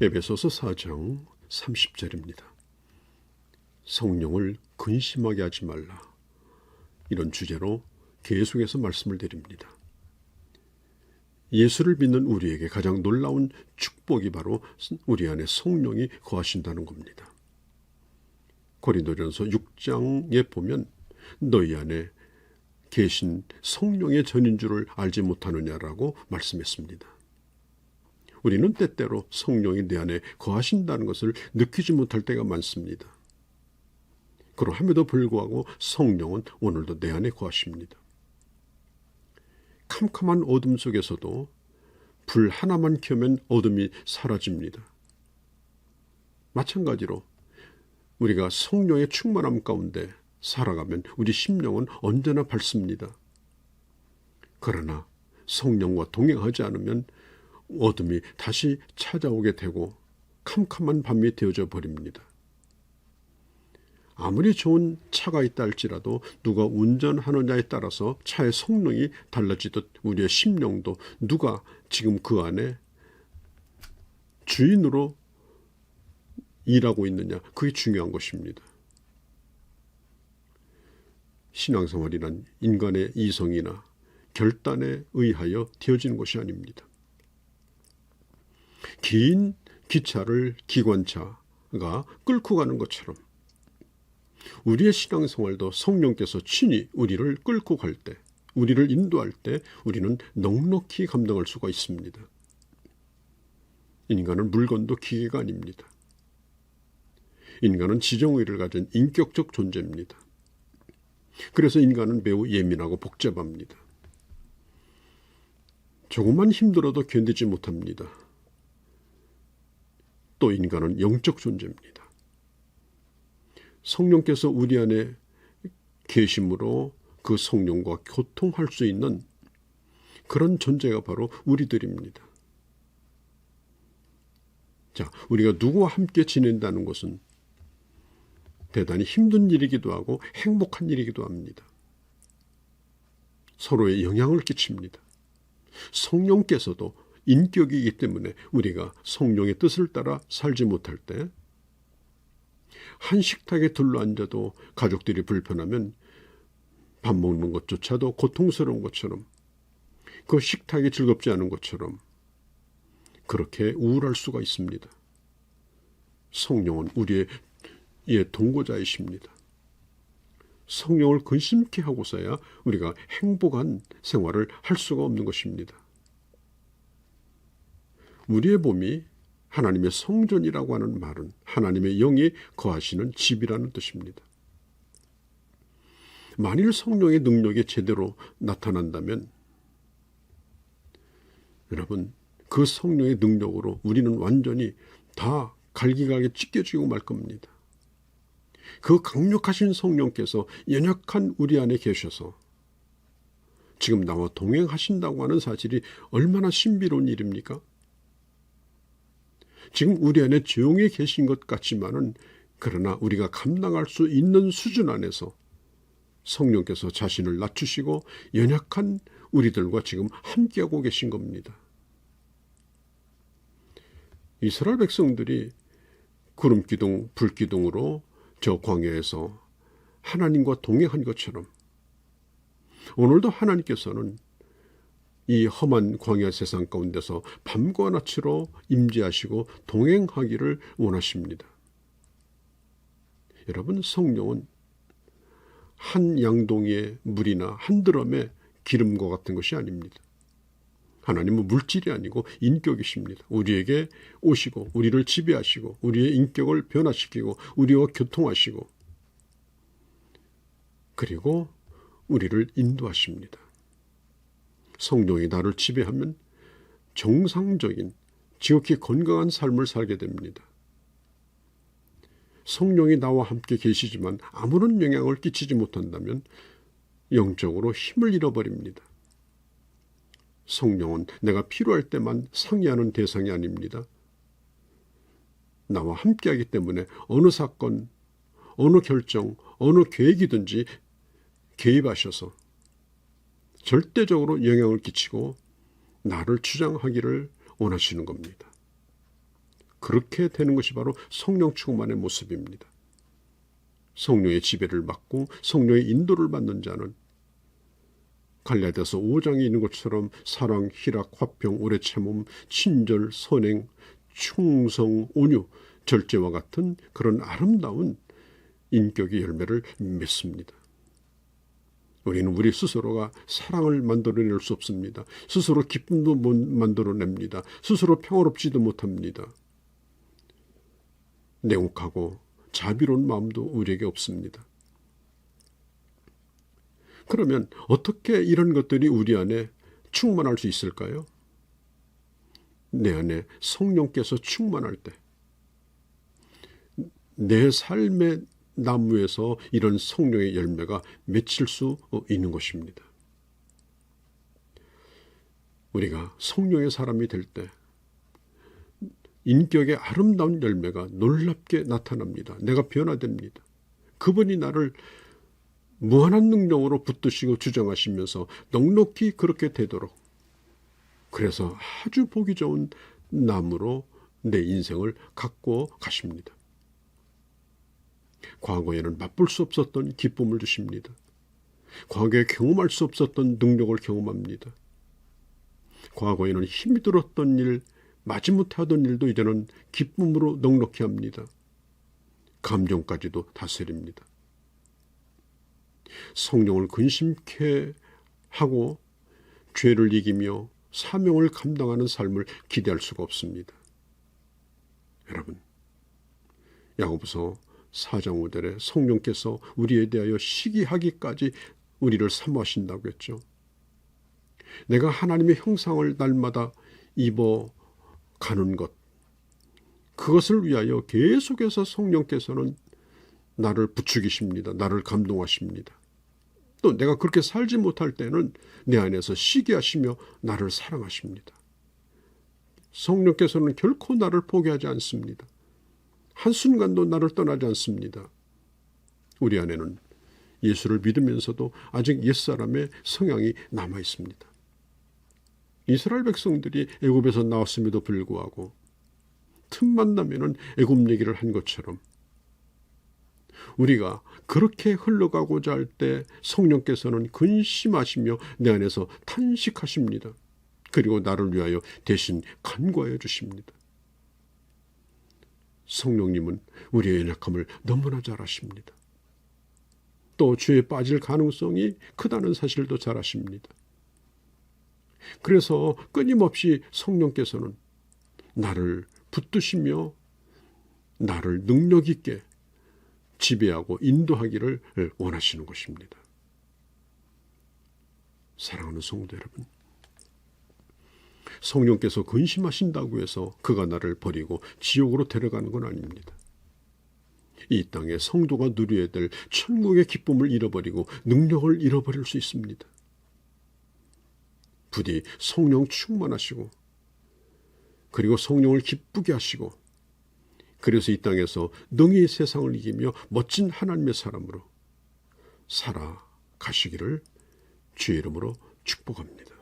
에베소서 4장 30절입니다. 성령을 근심하게 하지 말라. 이런 주제로 계속해서 말씀을 드립니다. 예수를 믿는 우리에게 가장 놀라운 축복이 바로 우리 안에 성령이 거하신다는 겁니다. 고린도전서 6장에 보면 너희 안에 계신 성령의 전인 줄을 알지 못하느냐라고 말씀했습니다. 우리는 때때로 성령이 내 안에 거하신다는 것을 느끼지 못할 때가 많습니다. 그러함에도 불구하고 성령은 오늘도 내 안에 거하십니다. 캄캄한 어둠 속에서도 불 하나만 켜면 어둠이 사라집니다. 마찬가지로 우리가 성령의 충만함 가운데 살아가면 우리 심령은 언제나 밝습니다. 그러나 성령과 동행하지 않으면 어둠이 다시 찾아오게 되고 캄캄한 밤이 되어져 버립니다. 아무리 좋은 차가 있다 할지라도 누가 운전하느냐에 따라서 차의 성능이 달라지듯 우리의 심령도 누가 지금 그 안에 주인으로 일하고 있느냐, 그게 중요한 것입니다. 신앙생활이란 인간의 이성이나 결단에 의하여 되어지는 것이 아닙니다. 긴 기차를 기관차가 끌고 가는 것처럼 우리의 신앙생활도 성령께서 친히 우리를 끌고 갈 때, 우리를 인도할 때 우리는 넉넉히 감당할 수가 있습니다. 인간은 물건도 기계가 아닙니다. 인간은 지정의를 가진 인격적 존재입니다. 그래서 인간은 매우 예민하고 복잡합니다. 조금만 힘들어도 견디지 못합니다. 또 인간은 영적 존재입니다. 성령께서 우리 안에 계심으로 그 성령과 교통할 수 있는 그런 존재가 바로 우리들입니다. 자, 우리가 누구와 함께 지낸다는 것은 대단히 힘든 일이기도 하고 행복한 일이기도 합니다. 서로의 영향을 끼칩니다. 성령께서도 인격이기 때문에 우리가 성령의 뜻을 따라 살지 못할 때 한 식탁에 둘러앉아도 가족들이 불편하면 밥 먹는 것조차도 고통스러운 것처럼, 그 식탁이 즐겁지 않은 것처럼 그렇게 우울할 수가 있습니다. 성령은 우리의 동거자이십니다. 성령을 근심케 하고서야 우리가 행복한 생활을 할 수가 없는 것입니다. 우리의 몸이 하나님의 성전이라고 하는 말은 하나님의 영이 거하시는 집이라는 뜻입니다. 만일 성령의 능력이 제대로 나타난다면 여러분, 그 성령의 능력으로 우리는 완전히 다 갈기갈기 찢겨지고 말 겁니다. 그 강력하신 성령께서 연약한 우리 안에 계셔서 지금 나와 동행하신다고 하는 사실이 얼마나 신비로운 일입니까? 지금 우리 안에 조용히 계신 것 같지만은 그러나 우리가 감당할 수 있는 수준 안에서 성령께서 자신을 낮추시고 연약한 우리들과 지금 함께하고 계신 겁니다. 이스라엘 백성들이 구름기둥, 불기둥으로 저 광야에서 하나님과 동행한 것처럼 오늘도 하나님께서는 이 험한 광야 세상 가운데서 밤과 낮으로 임재하시고 동행하기를 원하십니다. 여러분, 성령은 한 양동이의 물이나 한 드럼의 기름과 같은 것이 아닙니다. 하나님은 물질이 아니고 인격이십니다. 우리에게 오시고 우리를 지배하시고 우리의 인격을 변화시키고 우리와 교통하시고 그리고 우리를 인도하십니다. 성령이 나를 지배하면 정상적인 지극히 건강한 삶을 살게 됩니다. 성령이 나와 함께 계시지만 아무런 영향을 끼치지 못한다면 영적으로 힘을 잃어버립니다. 성령은 내가 필요할 때만 상의하는 대상이 아닙니다. 나와 함께하기 때문에 어느 사건, 어느 결정, 어느 계획이든지 개입하셔서 절대적으로 영향을 끼치고 나를 주장하기를 원하시는 겁니다. 그렇게 되는 것이 바로 성령 충만의 모습입니다. 성령의 지배를 받고 성령의 인도를 받는 자는 갈라디아서 5장에 있는 것처럼 사랑, 희락, 화평, 오래 참음, 친절, 선행, 충성, 온유, 절제와 같은 그런 아름다운 인격의 열매를 맺습니다. 우리는 우리 스스로가 사랑을 만들어낼 수 없습니다. 스스로 기쁨도 못 만들어냅니다. 스스로 평화롭지도 못합니다. 냉혹하고 자비로운 마음도 우리에게 없습니다. 그러면 어떻게 이런 것들이 우리 안에 충만할 수 있을까요? 내 안에 성령께서 충만할 때 내 삶의 나무에서 이런 성령의 열매가 맺힐 수 있는 것입니다. 우리가 성령의 사람이 될 때 인격의 아름다운 열매가 놀랍게 나타납니다. 내가 변화됩니다. 그분이 나를 무한한 능력으로 붙드시고 주장하시면서 넉넉히 그렇게 되도록, 그래서 아주 보기 좋은 나무로 내 인생을 갖고 가십니다. 과거에는 맛볼 수 없었던 기쁨을 주십니다. 과거에 경험할 수 없었던 능력을 경험합니다. 과거에는 힘이 들었던 일, 마지못해 하던 일도 이제는 기쁨으로 넉넉히 합니다. 감정까지도 다스립니다. 성령을 근심케 하고 죄를 이기며 사명을 감당하는 삶을 기대할 수가 없습니다. 여러분, 야고보서 4장 5절에 성령께서 우리에 대하여 시기하기까지 우리를 사모하신다고 했죠. 내가 하나님의 형상을 날마다 입어가는 것, 그것을 위하여 계속해서 성령께서는 나를 부추기십니다. 나를 감동하십니다. 또 내가 그렇게 살지 못할 때는 내 안에서 시기하시며 나를 사랑하십니다. 성령께서는 결코 나를 포기하지 않습니다. 한순간도 나를 떠나지 않습니다. 우리 안에는 예수를 믿으면서도 아직 옛사람의 성향이 남아 있습니다. 이스라엘 백성들이 애굽에서 나왔음에도 불구하고 틈만 나면은 애굽 얘기를 한 것처럼 우리가 그렇게 흘러가고자 할 때 성령께서는 근심하시며 내 안에서 탄식하십니다. 그리고 나를 위하여 대신 간구하여 주십니다. 성령님은 우리의 연약함을 너무나 잘 아십니다. 또 죄에 빠질 가능성이 크다는 사실도 잘 아십니다. 그래서 끊임없이 성령께서는 나를 붙드시며 나를 능력 있게 지배하고 인도하기를 원하시는 것입니다. 사랑하는 성도 여러분, 성령께서 근심하신다고 해서 그가 나를 버리고 지옥으로 데려가는 건 아닙니다. 이 땅에 성도가 누려야 될 천국의 기쁨을 잃어버리고 능력을 잃어버릴 수 있습니다. 부디 성령 충만하시고 그리고 성령을 기쁘게 하시고 그래서 이 땅에서 능히 세상을 이기며 멋진 하나님의 사람으로 살아가시기를 주의 이름으로 축복합니다.